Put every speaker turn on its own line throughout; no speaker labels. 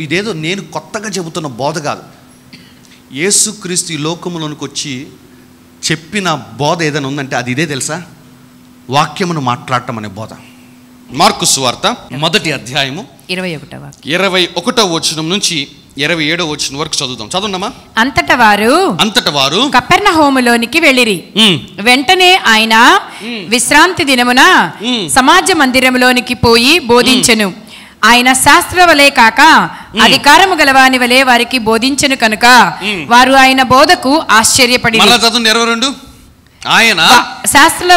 ఇదేదో నేను కొత్తగా చెబుతున్న బోధ కాదు. యేసుక్రీస్తు ఈ లోకములోనికి వచ్చి చెప్పిన బోధ ఏదైనా ఉందంటే అది ఇదే తెలుసా? వాక్యమును మాట్లాడటం అనే బోధ. మార్కు సువార్త 1వ అధ్యాయము 21వ వచనం నుంచి 27వ వచనం వరకు చదువుదాం. చదువునమ్మా.
అంతట వారు కపెర్నహూములోనికి వెళ్ళిరి. వెంటనే ఆయన విశ్రాంతి దినమున సమాజ మందిరములోనికి పోయి బోధించెను. ఆయన శాస్త్ర వలె కాక అధికారము గలవాని వలె వారికి బోధించెను కనుక వారు ఆయన బోధకు ఆశ్చర్యపడి.
ఆయన
శాస్త్రుల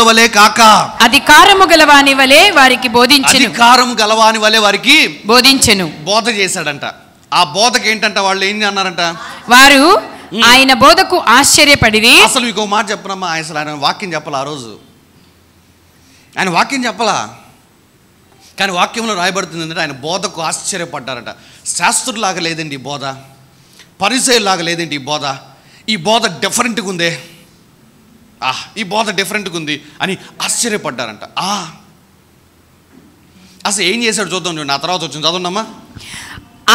వలె కాక అధికారము గలవాని వలె వారికి బోధించెను.
అధికారము గలవాని వలె వారికి
బోధించెను,
బోధ చేశాడంట. ఆ బోధకి ఏంటంట, వాళ్ళు ఏం అన్నారంట,
వారు ఆయన బోధకు ఆశ్చర్యపడి.
అసలు మీకు మాట చెప్పనమ్మా, అసలు ఆయన వాక్యం చెప్పాల. ఆ రోజు ఆయన వాక్యం చెప్పలా, కానీ వాక్యంలో రాయబడుతుంది అంటే ఆయన బోధకు ఆశ్చర్యపడ్డారట. శాస్త్రులాగా లేదండి ఈ బోధ, పరిసయ్యులాగా లేదండి ఈ బోధ, ఈ బోధ డిఫరెంట్గా ఉందే, ఈ బోధ డిఫరెంట్గా ఉంది అని ఆశ్చర్యపడ్డారంట. అసలు ఏం చేశాడు చూద్దాం. నా తర్వాత వచ్చింది, చదువునమ్మా.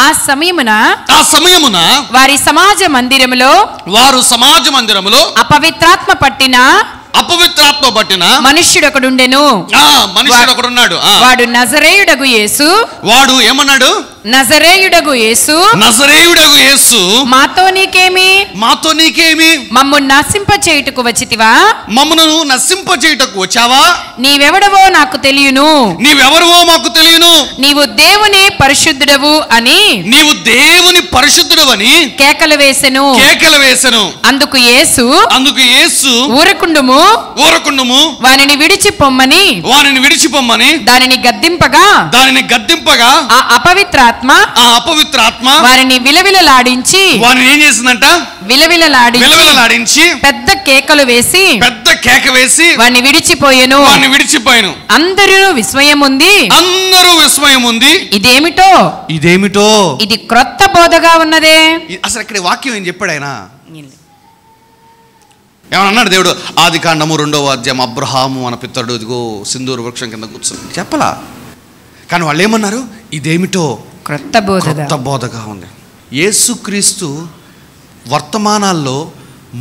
ఆ సమయమున వారు సమాజ మందిరములో అపవిత్రాత్మ పట్టిన మనుష్యుడు ఒకడుండెను. వాడు నజరేయుడగు యేసు.
వాడు ఏమన్నాడు?
నజరేయుడగు యేసు మాతో నీకేమి మమ్ము నశింపచేయుటకు వచ్చితివా?
మమ్మను నశింపచేయుటకు వచ్చావా?
నీవెవడవో నాకు తెలియను. నీవు దేవుని పరిశుద్ధుడవు అని కేకలు వేసెను. అందుకు యేసు ఊరకుండుము, వానిని విడిచి పొమ్మని దానిని గద్దింపగా ఆ అపవిత్రాత్మ వారిని విలవిలలాడించి
ఏం చేసిందంట?
విలవిలలాడించి పెద్ద కేక వేసి వారిని విడిచిపోయెను. అందరూ విస్మయం ఉంది. ఇదేమిటో ఇది క్రొత్త బోధగా ఉన్నదే.
అసలు ఇక్కడ వాక్యం ఏం చెప్పాడు ఆయన? ఏమన్నాడు దేవుడు? ఆదికాండము 2వ అధ్యాయం, అబ్రహాము మన పితరుడు ఇదిగో సింధూర వృక్షం కింద కూర్చుని చెప్పలా, కానీ వాళ్ళు ఏమన్నారు? ఇదేమిటో
క్రొత్త
బోధగా ఉంది. యేసుక్రీస్తు వర్తమానాల్లో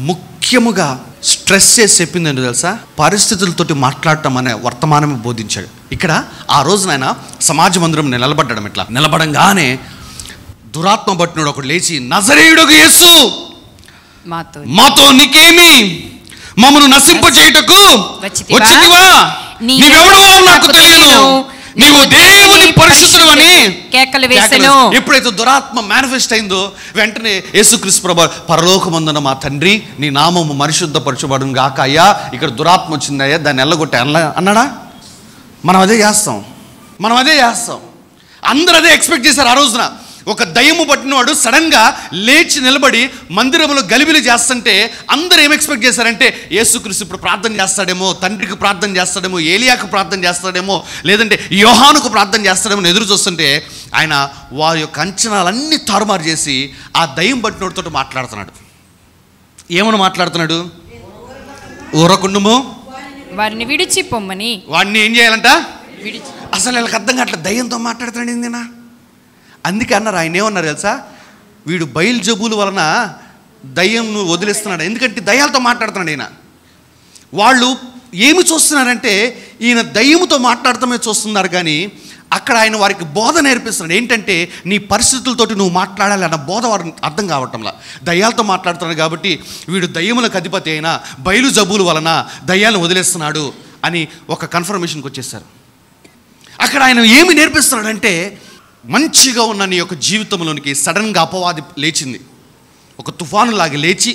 ముఖ్యముగా స్ట్రెస్ చేసి చెప్పింది ఏంటో తెలుసా? పరిస్థితులతోటి మాట్లాడటం అనే వర్తమానమే బోధించాడు. ఇక్కడ ఆ రోజున ఆయన సమాజ మందిరం నిలబడ్డాడు. ఇట్లా నిలబడంగానే దురాత్మ పట్టినోడు ఒకడు లేచి, నజరేయుడగు యేసు మాతో నీకేమి, మమ్మను నశింపచేయుటకు వచ్చితివా? నీవెవడవో నాకు తెలియను, నీవు దేవుని పరిశుద్ధుడు అని
కేకలు వేసెను.
ఎప్పుడైతే దురాత్మ మేనిఫెస్ట్ అయిందో వెంటనే యేసుక్రీస్తు ప్రభువు, పరలోకమందున మా తండ్రి నీ నామము పరిశుద్ధపరచబడును గాక. అయ్యా ఇక్కడ దురాత్మ వచ్చిందయ్యా, దాన్ని ఎల్లగొట్టే అన్నాడా? మనం అదే చేస్తాం. అందరూ అదే ఎక్స్పెక్ట్ చేశారు. ఆ రోజున ఒక దయ్యము పట్టినవాడు సడన్గా లేచి నిలబడి మందిరంలో గలిబిలి చేస్తుంటే అందరూ ఏం ఎక్స్పెక్ట్ చేశారంటే, యేసుక్రీస్తు ఇప్పుడు ప్రార్థన చేస్తాడేమో, తండ్రికి ప్రార్థన చేస్తాడేమో, ఏలియాకు ప్రార్థన చేస్తాడేమో, లేదంటే యోహానుకు ప్రార్థన చేస్తాడేమో ఎదురు చూస్తుంటే ఆయన వారి యొక్క అంచనాలన్నీ తారుమారు చేసి ఆ దయ్యం పట్టినోడితో మాట్లాడుతున్నాడు. ఏమని మాట్లాడుతున్నాడు? ఊరకుండుము,
వారిని విడిచి పొమ్మని.
వాడిని ఏం చేయాలంట? అసలు వీళ్ళకి అర్థం కావట్లేదు, దయ్యంతో మాట్లాడుతున్నాడు ఏందినా. అందుకే అన్నారు, ఆయన ఏమన్నారు తెలుసా? వీడు బయలుజబుల వలన దయ్యంను వదిలేస్తున్నాడు. ఎందుకంటే దయ్యాలతో మాట్లాడుతున్నాడు ఈయన. వాళ్ళు ఏమి చూస్తున్నారంటే ఈయన దయ్యముతో మాట్లాడటమే చూస్తున్నారు, కానీ అక్కడ ఆయన వారికి బోధ నేర్పిస్తున్నాడు. ఏంటంటే నీ పరిస్థితులతోటి నువ్వు మాట్లాడాలి అన్న బోధ వారికి అర్థం కావటంలా. దయ్యాలతో మాట్లాడుతున్నాడు కాబట్టి వీడు దయ్యములకు అధిపతి అయినా బయలుజబుల వలన దయ్యాలను వదిలేస్తున్నాడు అని ఒక కన్ఫర్మేషన్కి వచ్చేసారు. అక్కడ ఆయన ఏమి నేర్పిస్తున్నాడంటే, మంచిగా ఉన్న నీ యొక్క జీవితంలోనికి సడన్గా అపవాది లేచింది, ఒక తుఫానులాగా లేచి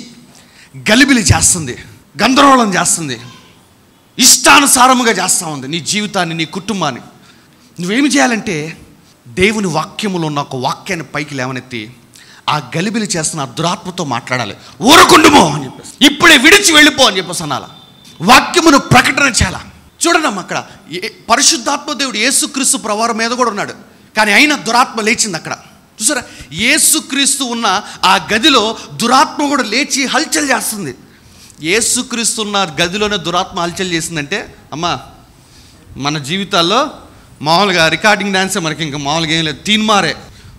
గలిబిలి చేస్తుంది, గందరగోళం చేస్తుంది, ఇష్టానుసారముగా చేస్తూ ఉంది నీ జీవితాన్ని, నీ కుటుంబాన్ని. నువ్వేమి చేయాలంటే దేవుని వాక్యములో ఉన్న ఒక వాక్యాన్ని పైకి లేవనెత్తి ఆ గలిబిలి చేస్తున్న ఆ దురాత్మతో మాట్లాడాలి. ఊరకుండుమో అని చెప్పేసి, ఇప్పుడే విడిచి వెళ్ళిపో అని చెప్పేసి అనాల. వాక్యమును ప్రకటన చేయాల. చూడనమ్మా, అక్కడ పరిశుద్ధాత్మ దేవుడు యేసుక్రీస్తు ప్రవారం మీద కూడా ఉన్నాడు, కానీ అయినా దురాత్మ లేచింది అక్కడ. చూసారా? యేసుక్రీస్తు ఉన్న ఆ గదిలో దురాత్మ కూడా లేచి హల్చల్ చేస్తుంది. యేసుక్రీస్తు ఉన్న గదిలోనే దురాత్మ హల్చల్ చేసిందంటే, అమ్మా మన జీవితాల్లో మామూలుగా రికార్డింగ్ డాన్సే మనకి, ఇంకా మామూలుగా ఏం లేదు, తీన్మారే.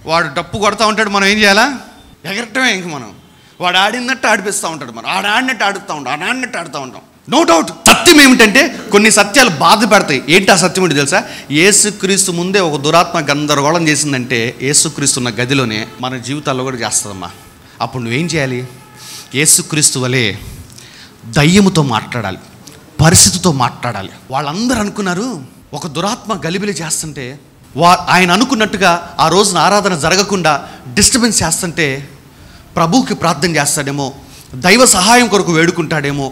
వాడు డప్పు కొడతా ఉంటాడు, మనం ఏం చేయాలా? ఎగరటమే. ఇంక మనం వాడు ఆడినట్టు ఆడిపిస్తూ ఉంటాడు, మనం ఆడినట్టు ఆడుతూ ఉంటాం, ఆడినట్టు ఆడుతూ ఉంటాం. No doubt. సత్యం ఏమిటంటే కొన్ని సత్యాలు బాధ పెడతాయి. ఏంటి ఆ సత్యం ఏంటి తెలుసా? యేసుక్రీస్తు ముందే ఒక దురాత్మ గందరగోళం చేసిందంటే యేసుక్రీస్తు ఉన్న గదిలోనే మన జీవితాల్లో కూడా చేస్తుందమ్మా. అప్పుడు నువ్వేం చేయాలి? యేసుక్రీస్తు వలె దయ్యముతో మాట్లాడాలి, పరిస్థితితో మాట్లాడాలి. వాళ్ళందరూ అనుకున్నారు ఒక దురాత్మ గలిబిలి చేస్తుంటే, ఆయన అనుకున్నట్టుగా ఆ రోజున ఆరాధన జరగకుండా డిస్టర్బెన్స్ చేస్తుంటే ప్రభువుకి ప్రార్థన చేస్తాడేమో, దైవ సహాయం కొరకు వేడుకుంటాడేమో,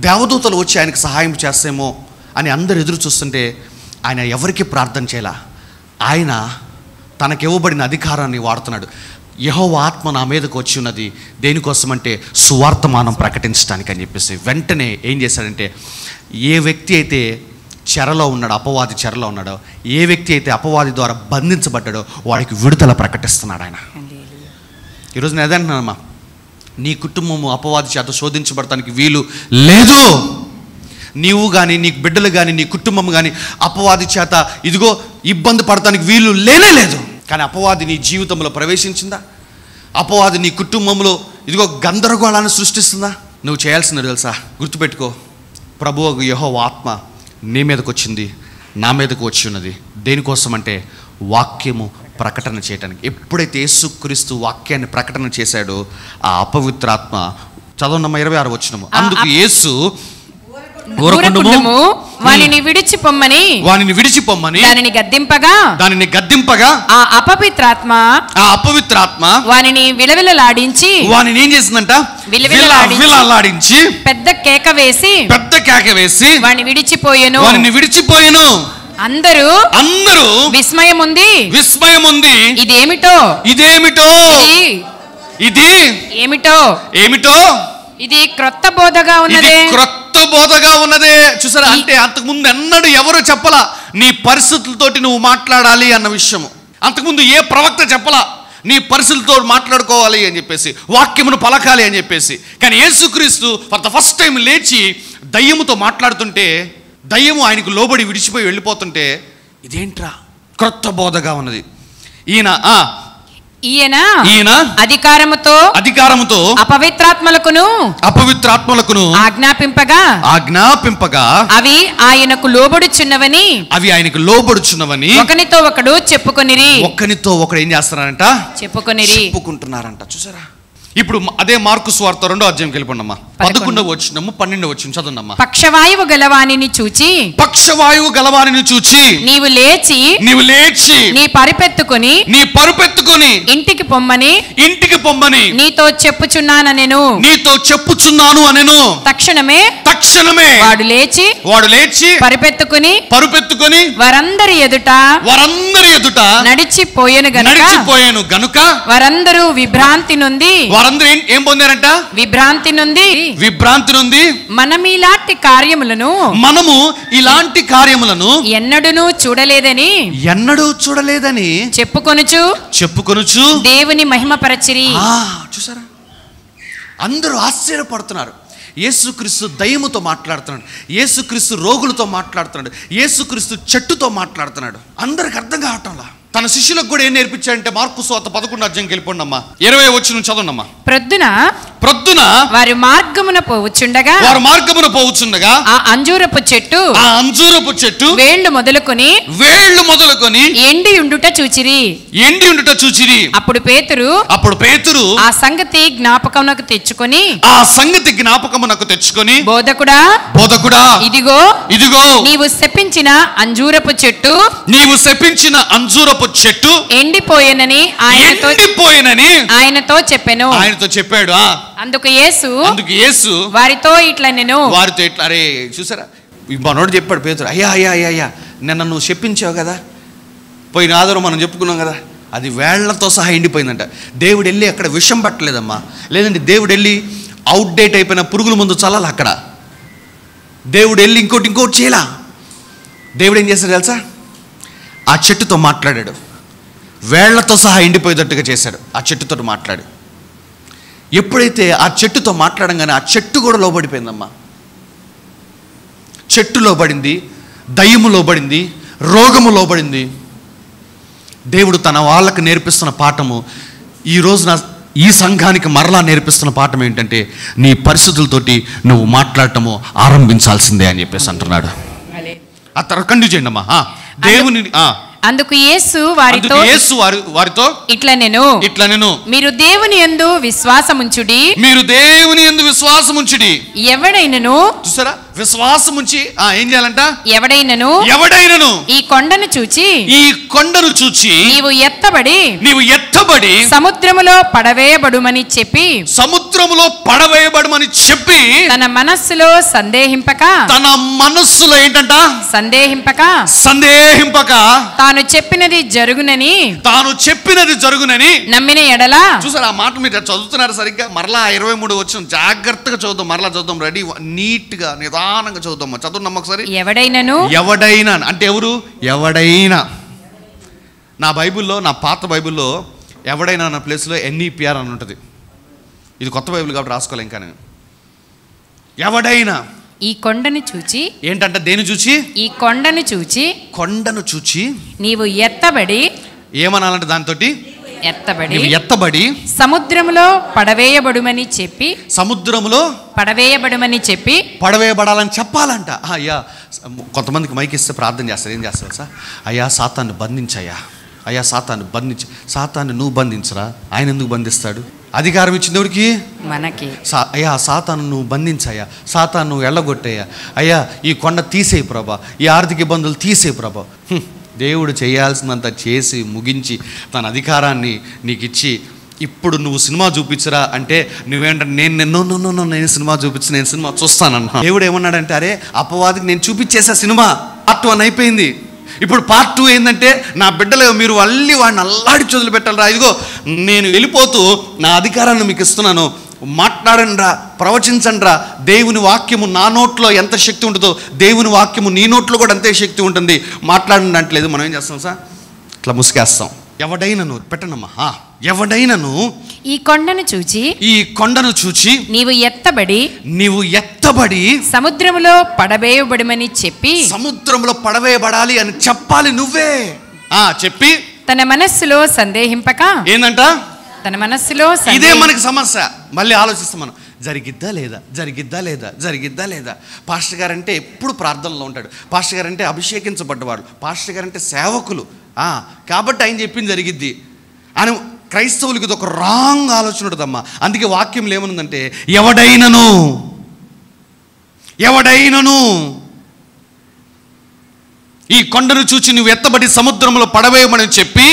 దేవదూతలు వచ్చి ఆయనకు సహాయం చేస్తామో అని అందరు ఎదురు చూస్తుంటే ఆయన ఎవరికి ప్రార్థన చేయాల. ఆయన తనకివ్వబడిన అధికారాన్ని వాడుతున్నాడు. యెహోవా ఆత్మ నా మీదకు వచ్చి ఉన్నది, దేనికోసమంటే సువార్తమానం ప్రకటించడానికి అని చెప్పేసి వెంటనే ఏం చేశాడంటే, ఏ వ్యక్తి అయితే చెరలో ఉన్నాడో, అపవాది చెరలో ఉన్నాడో, ఏ వ్యక్తి అయితే అపవాది ద్వారా బంధించబడ్డాడో వాడికి విడుదల ప్రకటిస్తున్నాడు ఆయన. ఈరోజు నేను అదేంటున్నానమ్మా, నీ కుటుంబము అపవాది చేత శోధించబడటానికి వీలు లేదు. నీవు కానీ, నీ బిడ్డలు కానీ, నీ కుటుంబం కానీ అపవాది చేత ఇదిగో ఇబ్బంది పడటానికి వీలు లేనే లేదు. కానీ అపవాది నీ జీవితంలో ప్రవేశించిందా? అపవాది నీ కుటుంబంలో ఇదిగో గందరగోళాన్ని సృష్టిస్తుందా? నువ్వు చేయాల్సింది తెలుసా? గుర్తుపెట్టుకో, ప్రభువు యెహోవా ఆత్మ నీ మీదకు వచ్చింది, నా మీదకు వచ్చి ఉన్నది. దేనికోసం అంటే వాక్యము ప్రకటన చేయడానికి. ఎప్పుడైతే యేసుక్రీస్తు వాక్యాన్ని ప్రకటన చేశాడో ఆ అపవిత్రాత్మ, చదవనమ్మ 26 వచనము, అందుకు యేసు
వానిని విడిచిపొమ్మని దానిని గద్దింపగా ఆ అపవిత్రాత్మ వానిని విలవిలలాడించి
వానిని ఏం చేసిందంట? విలవిలలాడించి పెద్ద కేక వేసి వానిని విడిచిపోయెను. అందరూ విస్మయం ఉంది. ఇదేమిటో ఇది క్రొత్త బోధగా ఉన్నదే. చూసారా? అంటే అంతకుముందు ఎన్నడూ ఎవరు చెప్పలా నీ పరిస్థితులతోటి నువ్వు మాట్లాడాలి అన్న విషయము. అంతకుముందు ఏ ప్రవక్త చెప్పలా నీ పరిస్థితులతో మాట్లాడుకోవాలి అని చెప్పేసి, వాక్యమును పలకాలి అని చెప్పేసి. కానీ యేసుక్రీస్తు ఫర్ ద ఫస్ట్ టైం లేచి దయ్యముతో మాట్లాడుతుంటే, దయ్యము ఆయనకు లోబడి విడిచిపోయి వెళ్ళిపోతుంటే, ఇదేంట్రా క్రొత్త బోధగా ఉన్నది. ఈయన అధికారముతో అపవిత్రాత్మలకును ఆజ్ఞాపింపగా అవి ఆయనకు లోబడుచున్నవని ఒకనితో ఒకడు ఏం చేస్తున్నారంట? చెప్పుకుంటున్నారంట. చూసారా? ఇప్పుడు అదే మార్కు సువార్త 2వ అధ్యాయంకి వెళ్ళిపోండమ్మా. 11వ వచనము 12వ వచనం చదవండమ్మా. పక్షవాయువు గలవానిని చూచి నీవు లేచి నీ పరుపెత్తుకొని ఇంటికి పొమ్మని నీతో చెప్పుచున్నాను అనెను. తక్షణమే వాడు లేచి పరుపెత్తుకొని వారందరి ఎదుట నడిచిపోయెను గనుక వారందరూ విభ్రాంతి నుండి ఏం పొందారంట? విభ్రాంతి నుండి మనము ఇలాంటి కార్యములను ఎన్నడూ చూడలేదని చెప్పుకొనుచు దేవుని మహిమపరచిరి. చూసారా? అందరూ ఆశ్చర్యపడుతున్నారు. యేసుక్రీస్తు దయ్యముతో మాట్లాడుతున్నాడు, యేసుక్రీస్తు రోగులతో మాట్లాడుతున్నాడు, యేసుక్రీస్తు చెట్టుతో మాట్లాడుతున్నాడు. అందరికి అర్థం కావటంలా. తన శిష్యులకు కూడా ఏం నేర్పించాడంటే మార్కు సువార్త 11వ అధ్యాయంకి వెళ్ళిపోండమ్మా. 20వ వచనం చదవండమ్మా. ప్రొద్దున వారి మార్గమున పోవుచుండగా ఆ అంజూరపు చెట్టు వేళ్ళు మొదలుకొని ఎండి ఉండుట చూచిరి. అప్పుడు పేతురు ఆ సంగతి జ్ఞాపకమునకు తెచ్చుకొని బోధకుడా ఇదిగో నీవు శపించిన అంజూరపు చెట్టు ఎండిపోయేనని ఆయనతో చెప్పాడు. అందుకు యేసు వారితో ఇట్లా అరే చూసారా? మనోడు చెప్పాడు పేతురు, అయ్యా నిన్న నువ్వు చెప్పించావు కదా, పోయిన ఆధారం మనం చెప్పుకున్నాం కదా, అది వేళ్లతో సహా ఎండిపోయిందంట. దేవుడు వెళ్ళి అక్కడ విషం పట్టలేదమ్మా, లేదంటే దేవుడు వెళ్ళి అవుట్డేట్ అయిపోయిన పురుగుల ముందు చల్లాలి. అక్కడ దేవుడు వెళ్ళి ఇంకోటి చేయాల. దేవుడు ఏం చేశాడు తెలుసా? ఆ చెట్టుతో మాట్లాడాడు, వేళ్లతో సహా ఎండిపోయేటట్టుగా చేశాడు. ఆ చెట్టుతో మాట్లాడు. ఎప్పుడైతే ఆ చెట్టుతో మాట్లాడంగానే ఆ చెట్టు కూడా లోబడిపోయిందమ్మా. చెట్టు లోబడింది, దయ్యము లోబడింది, రోగము లోబడింది. దేవుడు తన వాళ్ళకు నేర్పిస్తున్న పాఠము ఈ రోజున ఈ సంఘానికి మరలా నేర్పిస్తున్న పాఠం ఏంటంటే, నీ పరిస్థితులతోటి నువ్వు మాట్లాడటము ఆరంభించాల్సిందే అని చెప్పేసి అంటున్నాడు. ఆ తర్వాత కంటిన్యూ చేయండి అమ్మా. దేవుని
అందుకు యేసు వారితో ఇట్లా నేను మీరు దేవుని యందు విశ్వాసముంచుడి, ఎవడైనను
చూసారా విశ్వాసముంచి ఏం చేయాలంట,
ఎవడైనను ఈ కొండను చూచి నీవు ఎత్తబడి సముద్రములో పడవేయబడుమని చెప్పి తన మనస్సులో సందేహింపక తాను చెప్పినది జరుగునని నమ్మిన ఎడలా.
చూసారా ఆ మాట మీరు చదువుతున్నారు సరిగ్గా? మరలా 23 వచ్చిన జాగ్రత్తగా చదువుదాం, మరలా చదువుదాం, రెడీ నీట్ గా నిదానంగా చదువుదాం. చదువున్నాం ఒకసారి. ఎవడైనా అంటే ఎవరు? ఎవడైనా. నా బైబిల్లో, నా పాత బైబిల్లో ఎవడైనా అన్న ప్లేస్లో NEPR అని ఉంటుంది. ఇది కొత్త బైబిల్ కాబట్టి రాసుకోలే ఇంకా నేను. ఎవడైనా
ఈ కొండను చూచి
ఏంటంటే, దేని చూచి?
ఈ కొండను చూచి నీవు ఎత్తబడి
ఏమనాలంటే దానితోటి ఎత్తబడి
సముద్రములో పడవేయబడుమని చెప్పి
పడవేయబడాలని చెప్పాలంట. అయ్యా కొంతమందికి మైక్ ఇస్తే ప్రార్థన చేస్తారు. ఏం చేస్తారు సార్? అయ్యా సాతాన్ని బంధించయ్యా, అయ్యా సాతాన్ని బంధించు. సాతాన్ని నువ్వు బంధించరా, ఆయన ఎందుకు బంధిస్తాడు? అధికారం ఇచ్చింది ఎవరికి?
మనకి.
అయ్యా సాతాను నువ్వు బంధించయ్యా, సాతాను నువ్వు ఎళ్ళగొట్టయ్యా, అయ్యా ఈ కొండ తీసేయి ప్రభా, ఈ ఆర్థిక ఇబ్బందులు తీసేయి ప్రభా. దేవుడు చేయాల్సినంత చేసి ముగించి తన అధికారాన్ని నీకు ఇచ్చి, ఇప్పుడు నువ్వు సినిమా చూపించరా అంటే నువ్వేంటంటే నేను సినిమా చూపించి నేను సినిమా చూస్తానన్నా. దేవుడు ఏమన్నాడంటే, అరే అపవాదికి నేను చూపించేసా సినిమా, పార్ట్ 1 అయిపోయింది, ఇప్పుడు పార్ట్ 2 ఏంటంటే నా బిడ్డలు మీరు మళ్ళీ వాడిని అల్లాడి చదువులు పెట్టాలరా, ఇదిగో నేను వెళ్ళిపోతూ నా అధికారాన్ని మీకు ఇస్తున్నాను, మాట్లాడండి రా, ప్రవచించండి రా. దేవుని వాక్యము నా నోట్లో ఎంత శక్తి ఉంటుందో దేవుని వాక్యము నీ నోట్లో కూడా అంతే శక్తి ఉంటుంది. మాట్లాడండి అంటలేదు. మనం ఏం చేస్తాం సార్? ఇట్లా ముసుకేస్తాం. ఎవడైనను పెట్టనమ్మా, ఎవడైనను
ఈ కొండను చూచి నీవు ఎత్తబడి సముద్రములో పడవేయబడమని చెప్పి
సముద్రంలో పడవేయబడాలి అని చెప్పాలి నువ్వే. చెప్పి
తన మనస్సులో సందేహింపక ఏందంట? తన మనస్సులో
ఇదే మనకి సమస్య. మళ్ళీ ఆలోచిస్తాం మనం, జరిగిద్దా లేదా. పాస్టర్ గారు అంటే ఎప్పుడు ప్రార్థనలో ఉంటాడు, పాస్టర్ గారు అంటే అభిషేకించబడ్డవాడు, పాస్టర్ గారు అంటే సేవకులు, కాబట్టి ఆయన చెప్పింది జరిగిద్ది అని క్రైస్తవులకి ఇది ఒక రాంగ్ ఆలోచన ఉంటుందమ్మా. అందుకే వాక్యంలో ఏమనుందంటే, ఎవడైనను ఈ కొండను చూచి నువ్వు ఎత్తబడి సముద్రంలో పడవేయమని చెప్పి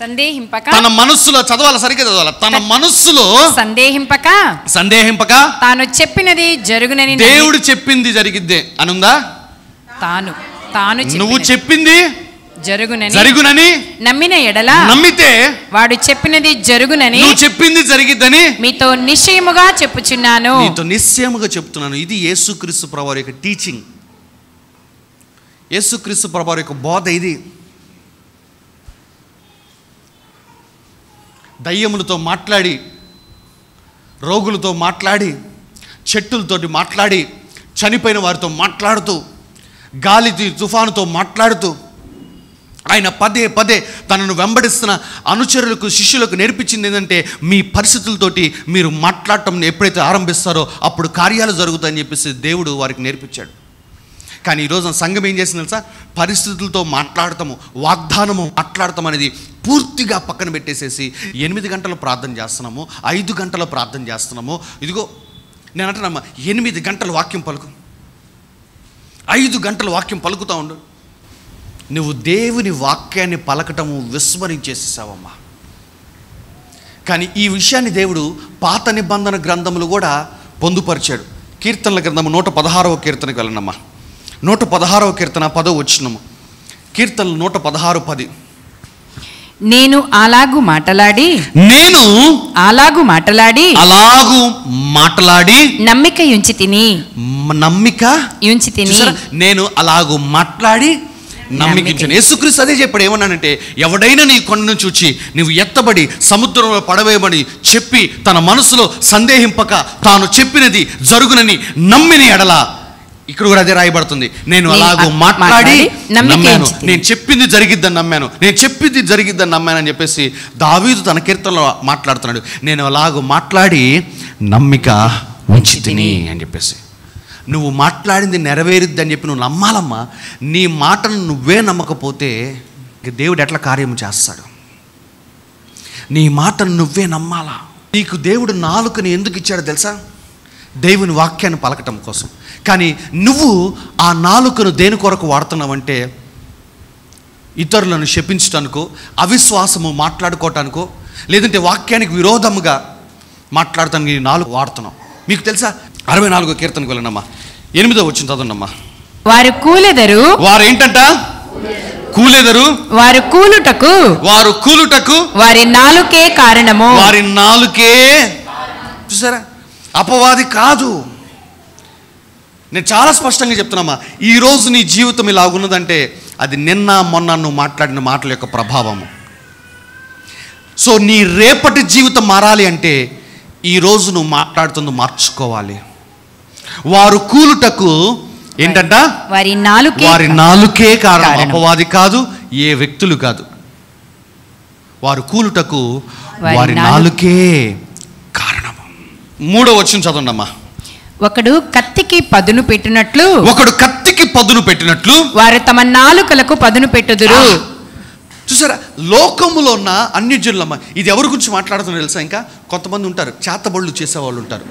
సందేహింపక,
తన మనస్సులో చదవాలి, సరిగ్గా చదవాలి, తన మనస్సులో సందేహింపక
తాను చెప్పినది జరుగునని,
దేవుడు చెప్పింది జరిగిద్దే అనుందా?
తాను
నువ్వు చెప్పింది
జరుగునని నమ్మిన ఎడలా,
నమ్మితే
వాడు చెప్పినది జరుగునని,
నువ్వు చెప్పింది జరిగిద్దని
మీతో నిశ్చయముగా చెప్తున్నాను. ఇది యేసుక్రీస్తు ప్రభువారి యొక్క టీచింగ్,
యేసుక్రీస్తు ప్రభువారి యొక్క బోధ ఇది. దయ్యములతో మాట్లాడి, రోగులతో మాట్లాడి, చెట్టులతోటి మాట్లాడి, చనిపోయిన వారితో మాట్లాడుతూ, గాలి తుఫానుతో మాట్లాడుతూ, ఆయన పదే తనను వెంబడిస్తున్న అనుచరులకు, శిష్యులకు నేర్పించింది ఏంటంటే, మీ పరిస్థితులతోటి మీరు మాట్లాడటం ఎప్పుడైతే ఆరంభిస్తారో అప్పుడు కార్యాలు జరుగుతాయని చెప్పేసి దేవుడు వారికి నేర్పించాడు. కానీ ఈరోజు సంఘం ఏం చేసింది తెలుసా? పరిస్థితులతో మాట్లాడతాము, వాగ్దానము మాట్లాడతాం అనేది పూర్తిగా పక్కన పెట్టేసేసి 8 గంటలు ప్రార్థన చేస్తున్నాము, 5 గంటలు ప్రార్థన చేస్తున్నాము. ఇదిగో నేను అంటున్నామ్మా, 8 గంటలు వాక్యం పలుకు, 5 గంటలు వాక్యం పలుకుతూ ఉండు. నువ్వు దేవుని వాక్యాన్ని పలకటము విస్మరించేసేసావమ్మా. కానీ ఈ విషయాన్ని దేవుడు పాత నిబంధన గ్రంథములు కూడా పొందుపరిచాడు. కీర్తనల గ్రంథము 116వ కీర్తనకు వెళ్ళనమ్మా. 116వ కీర్తన 10వ వచనము. కీర్తనలు 116:10.
నేను అలాగు మాటలాడి నమ్మిక యుంచి తిని
నేను అలాగు మాట్లాడి నమ్మికించాను. యేసుక్రీస్తు అదే చెప్పాడు. ఏమన్నానంటే, ఎవడైనా నీ కొండను చూచి నువ్వు ఎత్తబడి సముద్రంలో పడవేయబడి చెప్పి తన మనసులో సందేహింపక తాను చెప్పినది జరుగునని నమ్మిన ఎడల ఇక్కడ కూడా అదే రాయబడుతుంది, నేను అలాగూ మాట్లాడి నమ్మాను, నేను చెప్పింది జరిగిద్దని నమ్మాను, నేను చెప్పింది జరిగిద్దని నమ్మాను అని చెప్పేసి దావీదు తన కీర్తనలో మాట్లాడుతున్నాడు. నేను అలాగూ మాట్లాడి నమ్మిక ఉంచితిని అని చెప్పేసి. నువ్వు మాట్లాడింది నెరవేరుద్ది అని చెప్పి నువ్వు నమ్మాలమ్మా. నీ మాటను నువ్వే నమ్మకపోతే దేవుడు ఎట్లా కార్యం చేస్తాడు? నీ మాటను నువ్వే నమ్మాలా. నీకు దేవుడు నాలుకని ఎందుకు ఇచ్చాడో తెలుసా? దేవుని వాక్యాన్ని పలకటం కోసం. కానీ నువ్వు ఆ నాలుకను దేని కొరకు వాడుతున్నావంటే ఇతరులను శపించటానికో, అవిశ్వాసము మాట్లాడుకోవటానికో, లేదంటే వాక్యానికి విరోధముగా మాట్లాడటానికి ఈ నాలుగు వాడుతున్నావు. మీకు తెలుసా? 64వ కీర్తనకు వెళ్ళనమ్మా, 8వ వచనం చదవండమ్మా.
వారు కూలెదరు,
వారు ఏంటంట? కూలెదరు, వారు కూలుటకు
వారి నాలుకే కారణము.
వారి నాలుకే. చూసారా? అపవాది కాదు. నేను చాలా స్పష్టంగా చెప్తున్నామా, ఈరోజు నీ జీవితం ఇలా ఉన్నదంటే అది నిన్న మొన్న నువ్వు మాట్లాడిన మాటల యొక్క ప్రభావము. సో నీ రేపటి జీవితం మారాలి అంటే ఈరోజు నువ్వు మాట్లాడుతుంది మార్చుకోవాలి. వారు కూలుటకు ఏంటంట?
వారి నాలుకే
కారణం. అపవాది కాదు, ఏ వ్యక్తులు కాదు. వారు కూలుటకు వారి నాలుకే కారణం. 3వ వచనం చదవండమ్మా.
ఒకడు కత్తికి పదును పెట్టినట్లు వారు తమ నాలుకలకు పదును పెట్టుదురు.
చూసారా? లోకములో ఉన్న అన్యజనులమ్మ, ఇది ఎవరి గురించి మాట్లాడుతున్నారు తెలుసా? ఇంకా కొంతమంది ఉంటారు, చేతబళ్ళు చేసేవాళ్ళు ఉంటారు.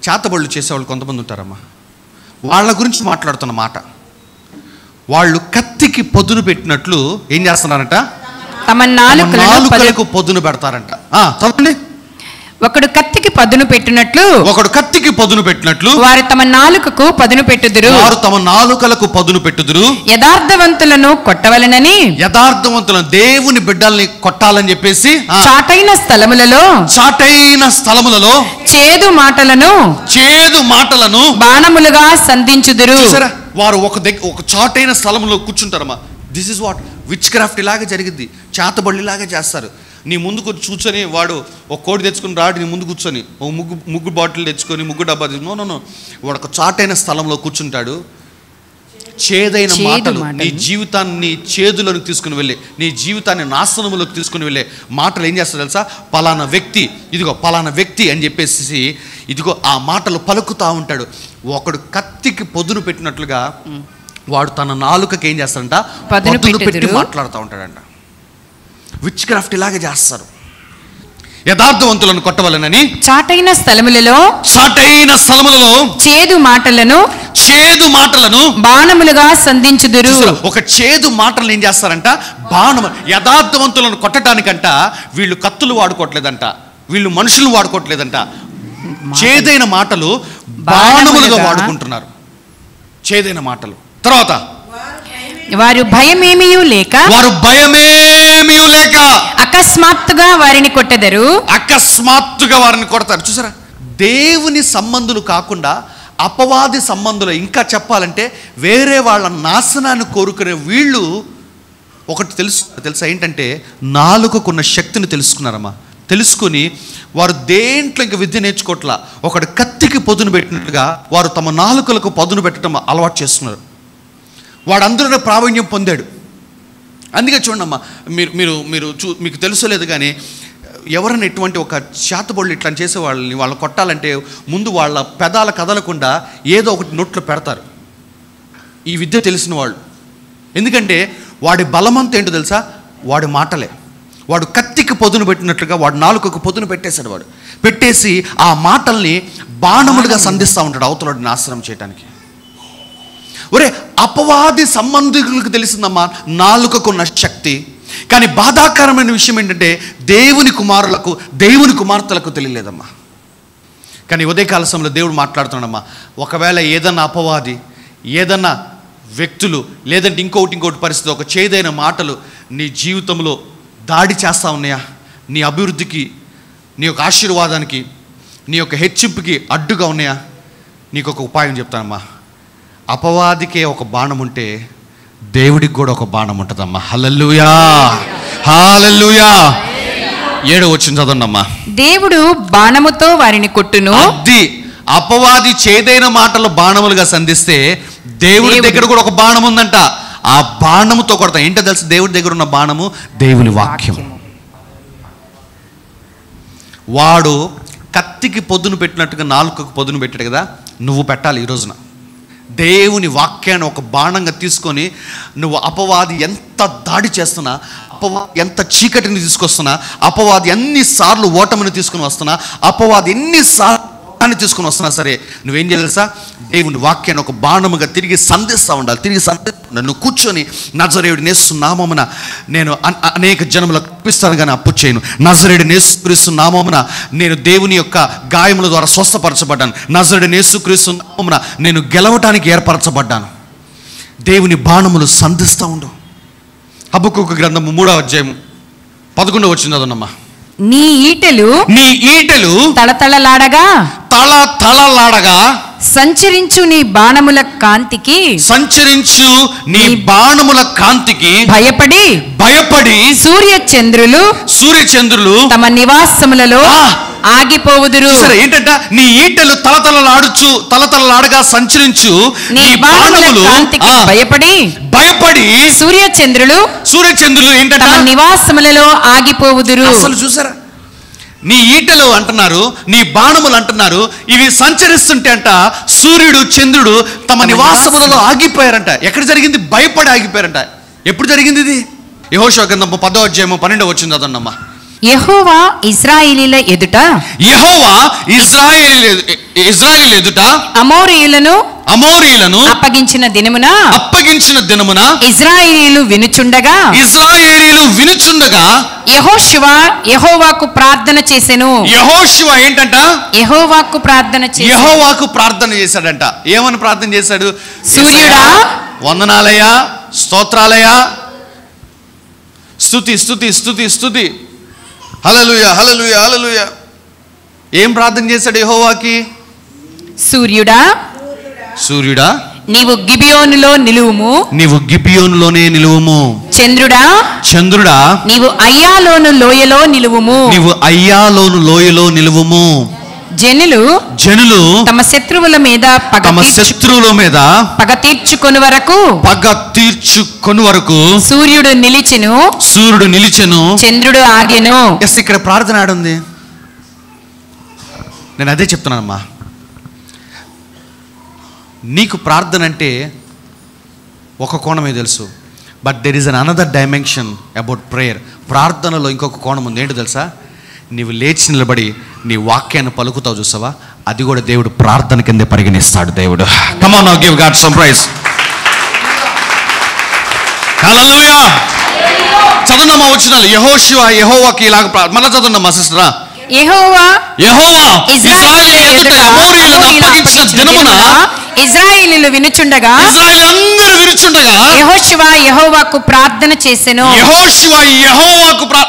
చేతబళ్ళు చేసేవాళ్ళు కొంతమంది ఉంటారమ్మా. వాళ్ళ గురించి మాట్లాడుతున్న మాట. వాళ్ళు కత్తికి పదును పెట్టినట్లు ఏం చేస్తున్నారంట?
తమ నాలుకలకు
పదును పెడతారంట. చదవండి.
ఒకడు కత్తికి పదును పెట్టినట్లు
వారు
తమ నాలుకకు పదును పెట్టుదురు. యథార్థవంతులను కొట్టవలెనని,
దేవుని బిడ్డల్ని కొట్టాలని చెప్పేసి
చాటైన స్థలములలో చేదు మాటలను బాణములుగా సంధించుదురు.
వారు ఒక చాటైన స్థలంలో కూర్చుంటారమ్మా. This is what witchcraft. ఇలాగే జరిగింది. చేతబడిలాగా చేస్తారు. నీ ముందు కూర్చొని వాడు ఒక కోడి తెచ్చుకుని రాడు, నీ ముందు కూర్చొని ఒక ముగ్గు బాటిల్ తెచ్చుకొని ముగ్గు డబ్బా నో వాడు ఒక చాటైన స్థలంలో కూర్చుంటాడు. చేదైన మాటలు నీ జీవితాన్ని చేదులోకి తీసుకుని వెళ్ళే, నీ జీవితాన్ని నాశనములోకి తీసుకుని వెళ్ళే మాటలు ఏం చేస్తారు తెలుసా? పలానా వ్యక్తి అని చెప్పేసి ఇదిగో ఆ మాటలు పలుకుతూ ఉంటాడు. ఒకడు కత్తికి పదును పెట్టినట్లుగా వాడు తన నాలుకకి ఏం చేస్తాడంట? పదును పెట్టి మాట్లాడుతూ ఉంటాడంట. విచ్ క్రాఫ్ట్ ఇలాగే చేస్తారు. యథార్థవంతులను కొట్టవలనని
చాటైన స్థలములలో చేదు మాటలను బాణములుగా సంధించుదురు.
ఒక చేదు మాటలను ఏం చేస్తారంట? బాణము. యథార్థవంతులను కొట్టడానికంట వీళ్ళు కత్తులు వాడుకోవట్లేదంట, వీళ్ళు మనుషులను వాడుకోవట్లేదంట. చేదైన మాటలు బాణములుగా వాడుకుంటున్నారు. చేదైన మాటలు. తర్వాత
వారు భయమేమియూ లేక అకస్మాత్తుగా వారిని కొడతారు. చూసారా? దేవుని సంబంధులు కాకుండా అపవాది సంబంధులు, ఇంకా చెప్పాలంటే వేరే వాళ్ళ నాశనాన్ని కోరుకునే వీళ్ళు ఒకటి తెలుసా ఏంటంటే నాలుకకున్న శక్తిని తెలుసుకున్నారమ్మా. తెలుసుకుని వారు దేంట్లో ఇంక విద్య నేర్చుకోవట్లా. ఒకటి కత్తికి పదును పెట్టినట్టుగా వారు తమ నాలుకలకు పదును పెట్టడం అలవాటు చేస్తున్నారు. వాడు అందరిలో ప్రావీణ్యం పొందాడు. అందుకే చూడమ్మా, మీకు తెలుసలేదు కానీ ఎవరైనా ఎటువంటి ఒక చేతబడులు ఇట్లా చేసే వాళ్ళని కొట్టాలంటే ముందు వాళ్ళ పెదాల కదలకుండా ఏదో ఒకటి నోట్లో పెడతారు, ఈ విద్య తెలిసిన వాళ్ళు. ఎందుకంటే వాడి బలమంతా ఏంటో తెలుసా? వాడి మాటలే. వాడు కత్తికి పదును పెట్టినట్లుగా వాడు నాలుకకు పదును పెట్టేశాడు. వాడు పెట్టేసి ఆ మాటల్ని బాణములుగా సంధిస్తూ ఉంటాడు అవతలవాడిని నాశనం చేయడానికి. ఒరే, అపవాది సంబంధికులకు తెలిసిందమ్మా నాలుకకున్న శక్తి. కానీ బాధాకరమైన విషయం ఏంటంటే దేవుని కుమార్తెలకు తెలియలేదమ్మా. కానీ ఉదయకాల సమయంలో దేవుడు మాట్లాడుతున్నాడమ్మా. ఒకవేళ ఏదన్నా అపవాది, ఏదన్నా వ్యక్తులు, లేదంటే ఇంకోటి పరిస్థితి, ఒక చేదైన మాటలు నీ జీవితంలో దాడి చేస్తూ ఉన్నాయా? నీ అభివృద్ధికి, నీ యొక్క ఆశీర్వాదానికి, నీ యొక్క హెచ్చింపుకి అడ్డుగా ఉన్నాయా? నీకు ఒక ఉపాయం చెప్తానమ్మా. అపవాదికే ఒక బాణం ఉంటే దేవుడికి కూడా ఒక బాణం ఉంటుందమ్మా. హల్లెలూయా, హల్లెలూయా. 7వ వచనం చదవండమ్మా. దేవుడు బాణముతో వారిని కొట్టును.
అపవాది చేదైన మాటలు బాణములుగా సంధిస్తే దేవుడి దగ్గర కూడా ఒక బాణం ఉందంట. ఆ బాణముతో కొడతాం. ఏంటో తెలుసు దేవుడి దగ్గర ఉన్న బాణము? దేవుని వాక్యం. వాడు కత్తికి పొద్దును పెట్టినట్టుగా నాలుకకు పొద్దును పెట్టాడు కదా, నువ్వు పెట్టాలి ఈ రోజున. దేవుని వాక్యాన్ని ఒక బాణంగా తీసుకొని నువ్వు అపవాది ఎంత దాడి చేస్తున్నా, అపవాది ఎంత చీకటిని తీసుకొస్తున్నా, అపవాది ఎన్నిసార్లు ఓటమిని తీసుకుని వస్తున్నా, అపవాది ఎన్నిసార్లు తీసుకుని వస్తున్నా సరే, నువ్వేం చేయాలి తెలుసా? దేవుని వాక్యాన్ని ఒక బాణముగా తిరిగి సంధిస్తూ ఉండాలి. తిరిగి నన్ను కూర్చొని నజరేయుడిని యేసు నామమున నేను అనేక జనములకు అర్పిస్తాను కానీ అప్పు చేయను. నజరేయుడిని యేసుక్రీస్తు నామమున నేను దేవుని యొక్క గాయముల ద్వారా స్వస్థపరచబడ్డాను. నజరేయుడిని యేసుక్రీస్తు నామమున నేను గెలవటానికి ఏర్పరచబడ్డాను. దేవుని బాణములు సంధిస్తూ ఉండు. హబక్కూకు గ్రంథము 3వ అధ్యాయం 11వ వచనం చదవనమ్మా.
నీ ఈటెలు తళతళలాడగా సంచరించు నీ బాణముల కాంతికి భయపడి సూర్యచంద్రులు తమ నివాసములలో ఆగిపోవుదురు.
ఏంటంట? నీ ఈటెలు తలతలలాడగా సంచరించు నీ బాణముల కాంతికి భయపడి
సూర్యచంద్రులు
ఏంటంట?
తమ నివాసములలో ఆగిపోవుదురు.
అసలు చూసారా, నీ ఈటెలు అంటున్నారు, నీ బాణములు అంటున్నారు, ఇవి సంచరిస్తుంటే అంట సూర్యుడు చంద్రుడు తమ నివాసములలో ఆగిపోయారంట. ఎక్కడ జరిగింది? భయపడి ఆగిపోయారంట. ఎప్పుడు జరిగింది ఇది? యెహోషువ గ్రంథం 10వ అధ్యాయం 12వ వచనం చదవండమ్మా.
యెహోవా ఇశ్రాయేలీయుల ఎదుట అమోరీయులను అప్పగించిన దినమున ఇశ్రాయేలీయులు వినుచుండగా యెహోషువ యెహోవాకు ప్రార్థన చేసెను.
యెహోషువ ఏంటంట?
యెహోవాకు
ప్రార్థన చేశాడంట. ఏమని ప్రార్థన చేశాడు?
సూర్యుడా
వందనాలయ్యా, స్తోత్రాలయ్యా, స్తుతి, హల్లెలూయా, హల్లెలూయా, హల్లెలూయా. ఏం ప్రార్థన చేశాడు యెహోవాకి? సూర్యుడా
నీవు
గిబియోనులోనే నిలువుము. చంద్రుడా
నీవు అయ్యాలోను లోయలో నిలువుము. జనులు తమ శత్రువుల మీద పగ తీర్చుకొని వరకు సూర్యుడు నిలిచెను, చంద్రుడు ఆగెను.
ఇక్కడ ప్రార్థన ఆడుంది. నేను అదే చెప్తున్నానమ్మా. నీకు ప్రార్థన అంటే ఒక కోణమే తెలుసు, but there is an another dimension about prayer. ప్రార్థనలో ఇంకొక కోణం ఉంది. ఏంటో తెలుసా? నీవు లేచి నిలబడి నీ వాక్యాన్ని పలుకుతావు చూసావా, అది కూడా దేవుడు ప్రార్థన కిందే పరిగణిస్తాడు దేవుడు. Come on, now give God some praise. Hallelujah. చదవనమ్మా వచనాలు. యెహోవాకి ఇలాగ మళ్ళీ చదవనమ్మా సిస్టరా.
యెహోవా ఇశ్రాయేలీయుల ఎదుట అమోరీయులను అప్పగించిన దినమున ఇశ్రాయేలీయులు వినుచుండగా యెహోషువ యెహోవాకు ప్రార్థన చేసెను.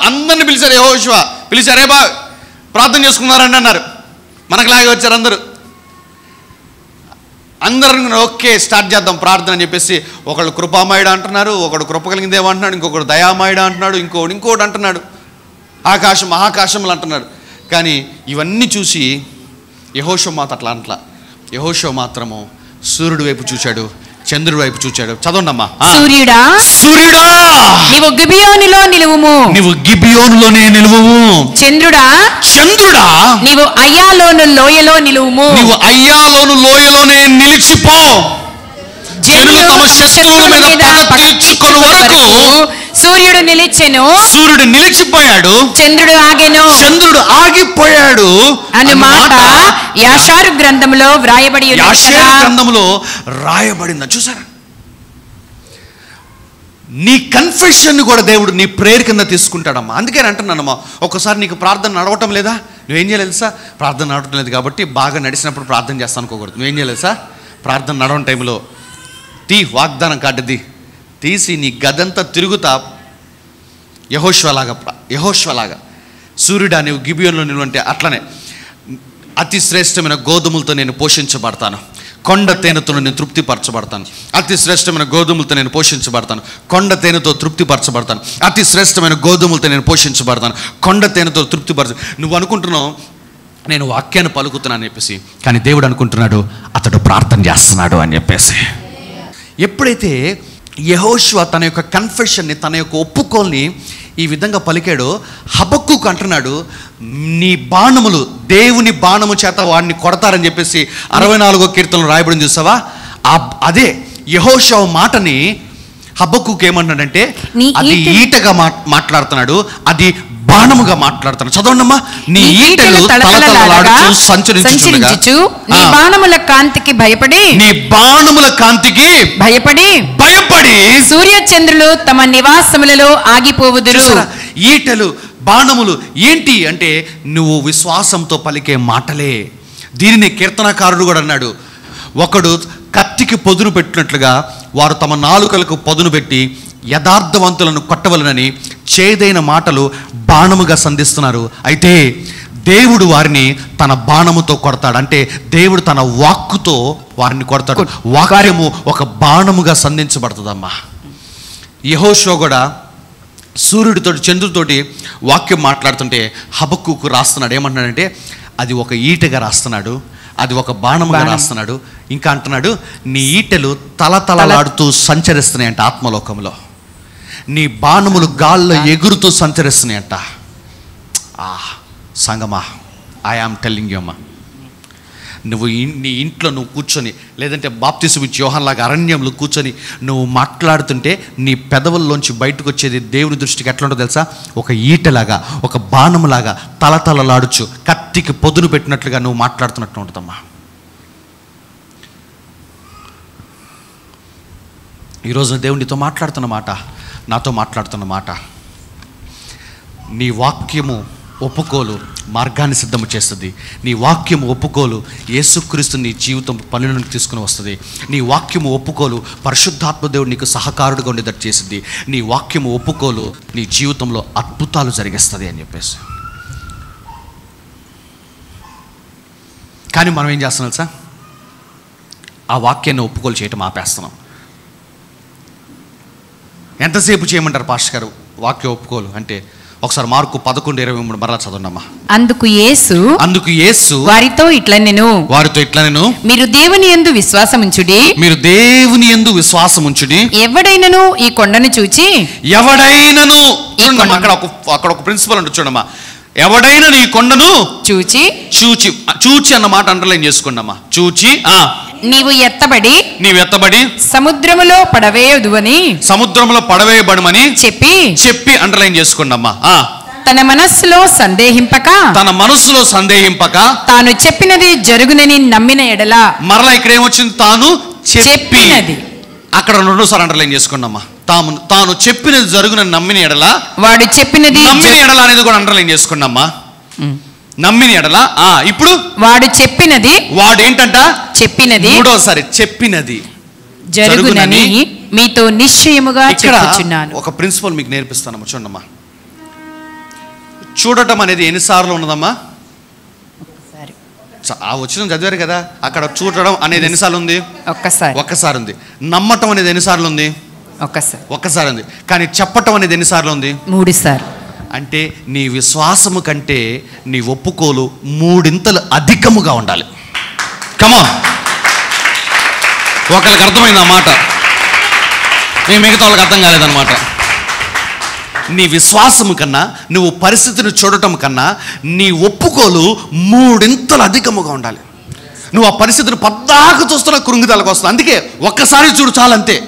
అందరిని పిలిచారు. యెహోషువ పిలిచారే బా ప్రార్థన చేసుకున్నారండి అన్నారు. మనకులాగే వచ్చారు అందరూ ఓకే స్టార్ట్ చేద్దాం ప్రార్థన అని చెప్పేసి ఒకళ్ళు కృపామయుడు అంటున్నారు, ఒకడు కృప కలిగిందేమో అంటున్నాడు, ఇంకొకడు దయామయుడు అంటున్నాడు, ఇంకోటి అంటున్నాడు, ఆకాశం మహాకాశములు అంటున్నాడు. కానీ ఇవన్నీ చూసి యెహోషువ అట్లా అంట్లా. యెహోషువ మాత్రము సూర్యుడి వైపు చూశాడు, చంద్రుడి వైపు చూశాడు. చదవండమ్మా.
సూర్యుడా నీవు
గిబియోనులోనే నిలువుము.
చంద్రుడా నీవు అయ్యాలోను లోయలోనే
నిలిచిపో. జనులు తమ శత్రువుల మీద పగ తీర్చుకొను వరకు
సూర్యుడు
నిలిచిపోయాడు,
చంద్రుడు
ఆగిపోయాడు
అనే మాట యాషారు గ్రంథంలో
రాయబడింది. చూసారా? నీ కన్ఫెషన్ కూడా దేవుడు నీ ప్రేయర్ కింద తీసుకుంటాడమ్మా. అందుకే అంటున్నానమ్మా, ఒకసారి నీకు ప్రార్థన నడవటం లేదా, నువ్వేం చేయలేదు సార్? ప్రార్థన నడవటం లేదు కాబట్టి బాగా నడిచినప్పుడు ప్రార్థన చేస్తాను అనుకోకూడదు. నువ్వేం చేయలేదు సార్? ప్రార్థన నడవని టైంలో వాగ్దానం కార్డుది తీసి నీ గదంతా తిరుగుతా యెహోషువలాగా సూర్యుడా నీవు గిబియోనులో నిలువంటే అట్లనే అతి శ్రేష్టమైన గోధుమలతో నేను పోషించబడతాను, కొండ తేనెతో నేను తృప్తిపరచబడతాను. అతి శ్రేష్టమైన గోధుమలతో నేను పోషించబడతాను, కొండ తేనెతో తృప్తిపరచబడతాను. అతి శ్రేష్టమైన గోధుమలతో నేను పోషించబడతాను, కొండ తేనెతో తృప్తిపరచ. నువ్వు అనుకుంటున్నావు నేను వాక్యాన్ని పలుకుతున్నాను అని చెప్పేసి, కానీ దేవుడు అనుకుంటున్నాడు అతడు ప్రార్థన చేస్తున్నాడు అని చెప్పేసి. ఎప్పుడైతే యెహోషువ తన యొక్క కన్ఫెషన్ని, తన యొక్క ఒప్పుకోల్ని ఈ విధంగా పలికాడో, హబక్కూకు అంటున్నాడు నీ బాణములు దేవుని బాణము చేత వాడిని కొడతారని చెప్పేసి 64వ కీర్తనలో రాయబడింది చూసావా. అదే యెహోషువ మాటని హబక్కూకు ఏమంటున్నాడంటే అది ఈటగా మాట్లాడుతున్నాడు, అది బాణముగా మాట్లాడుతున్నాడు. చదవండమ్మా. నీ ఈటలు తలతలలాడుచు సంచరించుచు
నీ బాణముల కాంతికి భయపడి,
నీ బాణముల కాంతికి భయపడి
సూర్య చంద్రులు తమ నివాసములలో ఆగిపోవుదురు.
ఈటలు బాణములు ఏంటి అంటే నువ్వు విశ్వాసంతో పలికే మాటలే. దీనిని కీర్తనకారుడు కూడా అన్నాడు, ఒకడు కత్తికి పొదును పెట్టినట్లుగా వారు తమ నాలుకలకు పొదును పెట్టి యథార్థవంతులను కొట్టవలనని చేదైన మాటలు బాణముగా సంధిస్తున్నారు. అయితే దేవుడు వారిని తన బాణముతో కొడతాడు. అంటే దేవుడు తన వాక్కుతో వారిని కొడతాడు. వాక్యము ఒక బాణముగా సంధించబడుతుందమ్మా. యెహోషువ కూడా సూర్యుడితో చంద్రుడితోటి వాక్యం మాట్లాడుతుంటే హబక్కూకు రాస్తున్నాడు. ఏమంటున్నాడంటే అది ఒక ఈటగా రాస్తున్నాడు, అది ఒక బాణముగా రాస్తున్నాడు. ఇంకా అంటున్నాడు నీ ఈటెలు తలతలలాడుతూ సంచరిస్తున్నాయంట ఆత్మలోకంలో, నీ బాణములు గాల్లో ఎగురుతూ సంచరిస్తున్నాయంట. సంగమా, ఐ ఆమ్ టెల్లింగ్ యూ అమ్మా, నువ్వు నీ ఇంట్లో నువ్వు కూర్చొని, లేదంటే బాప్తిసం ఇచ్చి యోహాన్లాగా అరణ్యంలో కూర్చొని నువ్వు మాట్లాడుతుంటే నీ పెదవుల్లోంచి బయటకు వచ్చేది దేవుని దృష్టికి ఎట్లా ఉంటుందో తెలుసా? ఒక ఈటలాగా, ఒక బాణములాగా తలతలలాడుచు కత్తికి పొదును పెట్టినట్లుగా నువ్వు మాట్లాడుతున్నట్టు ఉంటుందమ్మా. ఈరోజు దేవునితో మాట్లాడుతున్న మాట, నాతో మాట్లాడుతున్న మాట, నీ వాక్యము ఒప్పుకోలు మార్గాన్ని సిద్ధము చేస్తుంది. నీ వాక్యము ఒప్పుకోలు యేసుక్రీస్తు నీ జీవితం పనులను తీసుకుని వస్తుంది. నీ వాక్యము ఒప్పుకోలు పరిశుద్ధాత్మ దేవుడు నీకు సహకారుడుగా ఉండేటట్టు చేసింది. నీ వాక్యము ఒప్పుకోలు నీ జీవితంలో అద్భుతాలు జరిగిస్తుంది అని చెప్పేసి. కానీ మనం ఏం చేస్తున్నాం సార్? ఆ వాక్యాన్ని ఒప్పుకోలు చేయటం ఆపేస్తున్నాం. ఎంతసేపు చేయమంటారు పాస్టర్ గారు వాక్య ఒప్పుకోలు అంటే? ఒకసారి మార్కు 11:23 మరలా చదవండమ్మా.
అందుకు యేసు వారితో ఇట్లా నేను మీరు దేవుని యందు విశ్వాసముంచుడి, ఎవడైనను ఈ కొండను చూచి,
అక్కడ ఒక ప్రిన్సిపల్ అంటే చూడమ్మా, ఎవడైనా నీ కొండను చూచి అన్న మాట అండర్లైన్ చేసుకోండమ్మా. చూచి
నీవు ఎత్తబడి సముద్రములో పడవేయబడమని చెప్పి అండర్లైన్ చేసుకోండమ్మా. తన మనస్సులో సందేహింపక తాను చెప్పినది జరుగునని నమ్మిన ఎడల.
మరలా ఇక్కడ ఏమొచ్చింది? తాను చెప్పినది. అక్కడ రెండోసారి అండర్లైన్ చేసుకోండమ్మా. తాను చెప్పినది జరుగునని నమ్మిన ఎడల,
వాడు చెప్పినది
నమ్మిన ఎడల అనేది కూడా అండర్లైన్ చేసుకోండమ్మా. నమ్మిన ఎడల. ఇప్పుడు
వాడు చెప్పినది, చెప్పినది
మూడోసారి చెప్పినది
జరుగునని మీతో నిశ్చయముగా చెప్పుచున్నాను.
ఒక ప్రిన్సిపల్ మీకు నేర్పిస్తానమ్మా. చూడమ్మా, చూడటం అనేది ఎన్నిసార్లు ఉన్నదమ్మా? ఆ వచ్చిన చదివారు కదా, అక్కడ చూడటం అనేది ఎన్నిసార్లు ఉంది? ఒక్కసారి ఉంది. నమ్మటం అనేది ఎన్నిసార్లు ఉంది? ఒక్కసారి ఉంది. కానీ చెప్పటం అనేది ఎన్నిసార్లు ఉంది?
3 సార్లు.
అంటే నీ విశ్వాసము కంటే నీ ఒప్పుకోలు 3 అధికముగా ఉండాలి. కమాన్, ఒకళ్ళకి అర్థమైంది ఆ మాట, మిగతా వాళ్ళకి అర్థం కాలేదన్నమాట. నీ విశ్వాసము కన్నా, నువ్వు పరిస్థితిని చూడటం కన్నా నీ ఒప్పుకోలు 3 అధికముగా ఉండాలి. నువ్వు ఆ పరిస్థితిని పద్దాక చూస్తున్న కృంగిదలకు వస్తుంది. అందుకే ఒక్కసారి చూడు చాలంతే.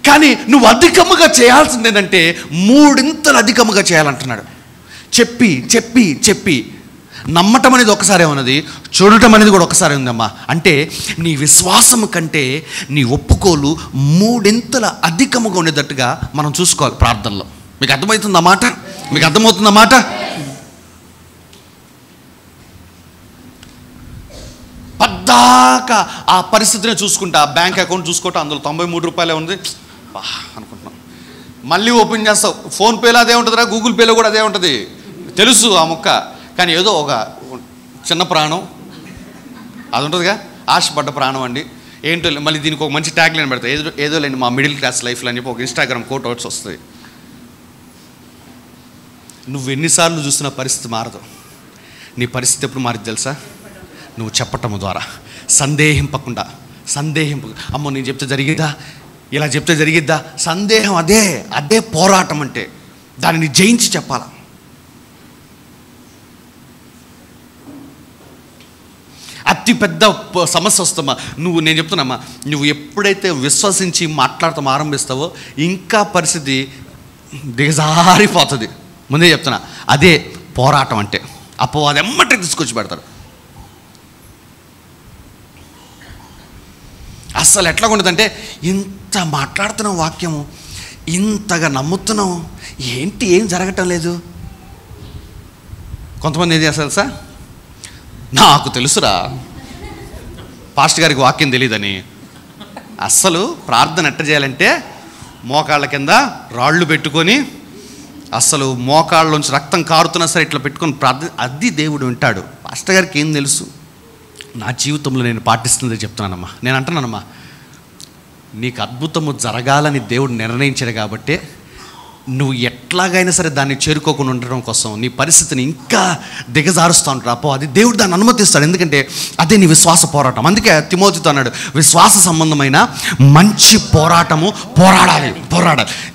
కానీ నువ్వు అధికముగా చేయాల్సింది ఏంటంటే 3 అధికముగా చేయాలంటున్నాడు. చెప్పి నమ్మటం అనేది ఒకసారి ఉన్నది, చూడటం అనేది కూడా ఒకసారి ఉందమ్మా. అంటే నీ విశ్వాసము కంటే నీ ఒప్పుకోలు 3 అధికముగా ఉండేటట్టుగా మనం చూసుకోవాలి ప్రార్థనలో. మీకు అర్థమవుతుందన్నమాట? మీకు అర్థమవుతుందన్నమాట? పద్దాక ఆ పరిస్థితిని చూసుకుంటా, బ్యాంక్ అకౌంట్ చూసుకుంటా, అందులో 93 రూపాయలే ఉంది అనుకుంటున్నాం. మళ్ళీ ఓపెన్ చేస్తావు, ఫోన్పేలో అదే ఉంటుందిరా, గూగుల్ పేలో కూడా అదే ఉంటుంది, తెలుసు ఆ ముక్క. కానీ ఏదో ఒక చిన్న ప్రాణం అది ఉంటుందిగా, ఆశపడ్డ ప్రాణం అండి. ఏంటో మళ్ళీ దీనికి ఒక మంచి ట్యాగ్ లైన్ పెడతాయి, ఏదో లేండి మా మిడిల్ క్లాస్ లైఫ్లో అని చెప్పి ఒక ఇన్స్టాగ్రామ్ కోట్ అవుట్స్ వస్తుంది. నువ్వు ఎన్నిసార్లు చూసిన పరిస్థితి మారదు. నీ పరిస్థితి ఎప్పుడు మారింది తెలుసా? నువ్వు చెప్పటం ద్వారా. సందేహింపకుండా, అమ్మో నేను చెప్తే జరిగిద్దా, ఇలా చెప్తే జరిగిద్దా, సందేహం. అదే పోరాటం అంటే. దానిని జయించి చెప్పాల. అతి పెద్ద సమస్య వస్తామా నేను చెప్తున్నామ్మా, నువ్వు ఎప్పుడైతే విశ్వసించి మాట్లాడటం ఆరంభిస్తావో ఇంకా పరిస్థితి దిగజారిపోతుంది. ముందే చెప్తున్నా, అదే పోరాటం అంటే. అపవాది ఎమ్మటే తీసుకొచ్చి పెడతాడు. అస్సలు ఎట్లా ఉండదంటే, ఇంత మాట్లాడుతున్నాం వాక్యము, ఇంతగా నమ్ముతున్నాం, ఏం జరగటం లేదు. కొంతమంది ఏం చేస్తారు సార్, నాకు తెలుసురా పాస్టర్ గారికి వాక్యం తెలియదని. అస్సలు ప్రార్థన ఎట్ట చేయాలంటే, మోకాళ్ళ కింద రాళ్ళు పెట్టుకొని, అస్సలు మోకాళ్ళలోంచి రక్తం కారుతున్నా సరే ఇట్లా పెట్టుకొని ప్రార్థన, అది దేవుడు వింటాడు. పాస్టర్ గారికి ఏం తెలుసు? నా జీవితంలో నేను పాటిస్తుందని చెప్తున్నానమ్మా. నేను అంటున్నానమ్మా, నీకు అద్భుతము జరగాలని దేవుడు నిర్ణయించాడు కాబట్టి నువ్వు ఎట్లాగైనా సరే దాన్ని చేరుకోకుండా ఉండడం కోసం నీ పరిస్థితిని ఇంకా దిగజారుస్తూ ఉంటాడు అపో. అది దేవుడు దాన్ని అనుమతిస్తాడు. ఎందుకంటే అదే నీ విశ్వాస పోరాటం. అందుకే తిమోతితో అన్నాడు, విశ్వాస సంబంధమైన మంచి పోరాడాలి.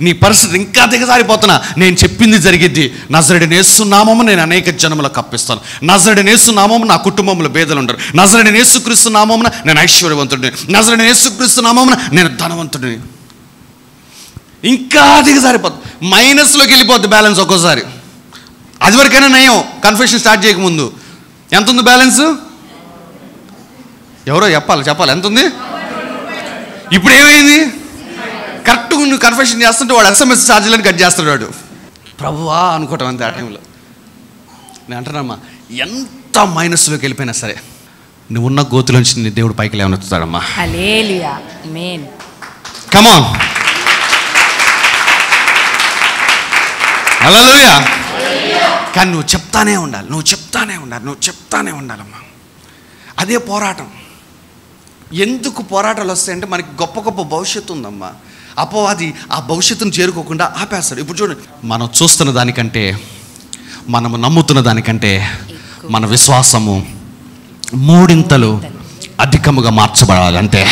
నీ పరిస్థితి ఇంకా దిగజారిపోతున్నా, నేను చెప్పింది జరిగిద్ది. నజరేయుడైన యేసు నామమున నేను అనేక జనములకు అప్పిస్తాను. నజరేయుడైన యేసు నామమున నా కుటుంబంలో భేదలు ఉండరు. నజరేయుడైన యేసుక్రీస్తు నామమున నేను ఐశ్వర్యవంతుడిని. నజరేయుడైన యేసుక్రీస్తు నామమున నేను ధనవంతుడిని. ఇంకా దిగజారిపోద్ది, మైనస్లోకి వెళ్ళిపోద్ది బ్యాలెన్స్ ఒక్కోసారి. అది వరకైనా నయం, కన్ఫెషన్ స్టార్ట్ చేయకముందు. ఎంత ఉంది బ్యాలెన్స్? ఎవరో చెప్పాలి ఎంత ఉంది? ఇప్పుడు ఏమైంది? కరెక్ట్గా నువ్వు కన్ఫెషన్ చేస్తుంటే వాడు SMS ఛార్జీలను కట్ చేస్తాడు వాడు. ప్రభువా అనుకోవటం అంతే. ఆ టైంలో నేను అంటున్నామ్మా, ఎంత మైనస్లోకి వెళ్ళిపోయినా సరే నువ్వున్న గోతులోంచి నీ దేవుడు పైకి లేవనెత్తుతాడమ్మా.
హల్లెలూయా, ఆమేన్.
కమ్ ఆన్, హల్లెలూయా. కానీ నువ్వు చెప్తానే ఉండాలమ్మా. అదే పోరాటం. ఎందుకు పోరాటాలు వస్తాయంటే మనకి గొప్ప భవిష్యత్తు ఉందమ్మా. అపవాది ఆ భవిష్యత్తును చేరుకోకుండా ఆపేస్తాడు. ఇప్పుడు చూడండి, మనం చూస్తున్న దానికంటే, మనము నమ్ముతున్న దానికంటే మన విశ్వాసము 3 ఇంతలు అధికముగా మార్చబడాలి. అంతే.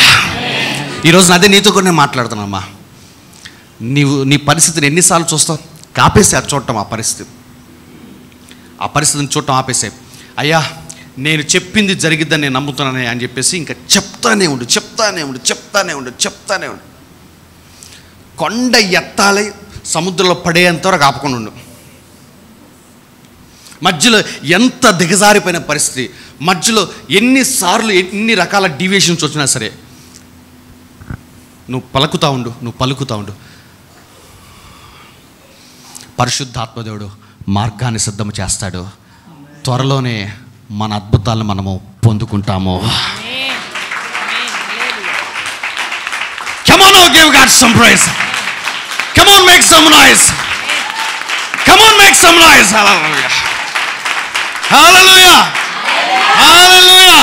ఈరోజు అదే నీతో కూడా నేను మాట్లాడుతున్నామ్మా. నీ పరిస్థితిని ఎన్నిసార్లు చూస్తావు? ఆపేసే అది చూడటం, ఆ పరిస్థితిని చూడటం ఆపేసే. అయ్యా నేను చెప్పింది జరిగిద్దని నేను నమ్ముతున్నానే అని చెప్పేసి ఇంకా చెప్తానే ఉండు. కొండ ఎత్తాలి, సముద్రంలో పడేంతవరకు ఆపకుండా ఉండు. మధ్యలో ఎంత దిగజారిపోయిన పరిస్థితి, మధ్యలో ఎన్ని రకాల డీవియేషన్స్ వచ్చినా సరే నువ్వు పలుకుతా ఉండు. పరిశుద్ధాత్మదేవుడు మార్గాన్ని సిద్ధం చేస్తాడు. త్వరలోనే మన అద్భుతాలను మనము పొందుకుంటాము. Come on, now give God some praise. Come on, make some noise. Hallelujah. Hallelujah.